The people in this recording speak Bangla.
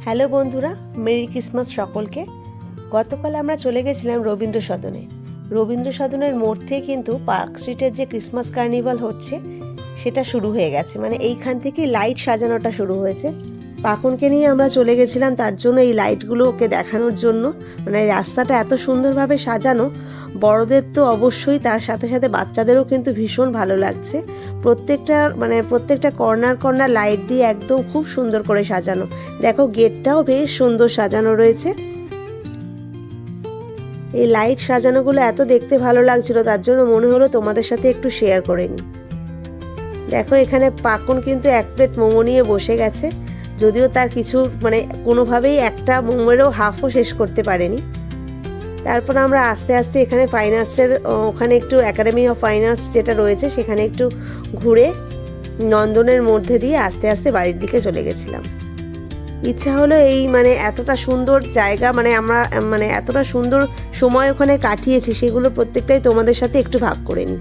হ্যালো বন্ধুরা, মেরি ক্রিসমাস সকলকে। গতকাল আমরা চলে গেছিলাম রবীন্দ্র সদনে। রবীন্দ্র সদনের মোড় থেকে কিন্তু পার্ক স্ট্রিটের যে ক্রিসমাস কার্নিভাল হচ্ছে সেটা শুরু হয়ে গেছে, মানে এইখান থেকেই লাইট সাজানোটা শুরু হয়েছে। পাখনকে নিয়ে আমরা চলে গেছিলাম তার জন্য এই লাইটগুলো ওকে দেখানোর জন্য। মানে রাস্তাটা এত সুন্দরভাবে সাজানো, বড়দের তো অবশ্যই, তার সাথে সাথে বাচ্চাদেরও কিন্তু ভীষণ ভালো লাগছে। প্রত্যেকটা কর্নার কর্নার লাইট দিয়ে একদম খুব সুন্দর করে সাজানো। দেখো গেটটাও বেশ সুন্দর সাজানো রয়েছে। এই লাইট সাজানোগুলো এত দেখতে ভালো লাগছিল, তার জন্য মনে হলো তোমাদের সাথে একটু শেয়ার করে নিই। দেখো এখানে পাকন কিন্তু এক প্লেট মোমো নিয়ে বসে গেছে, যদিও তার কিছু কোনোভাবেই একটা মোমোরও হাফও শেষ করতে পারেনি। তারপর আমরা আস্তে আস্তে এখানে ফাইন আর্টসের ওখানে একটু একাডেমি অফ ফাইন আর্টস যেটা রয়েছে সেখানে একটু ঘুরে নন্দনের মধ্যে দিয়ে আস্তে আস্তে বাড়ির দিকে চলে গেছিলাম। ইচ্ছা হলো এই এতটা সুন্দর জায়গা, আমরা এতটা সুন্দর সময় ওখানে কাটিয়েছি, সেগুলো প্রত্যেকটাই তোমাদের সাথে একটু ভাগ করে নিই।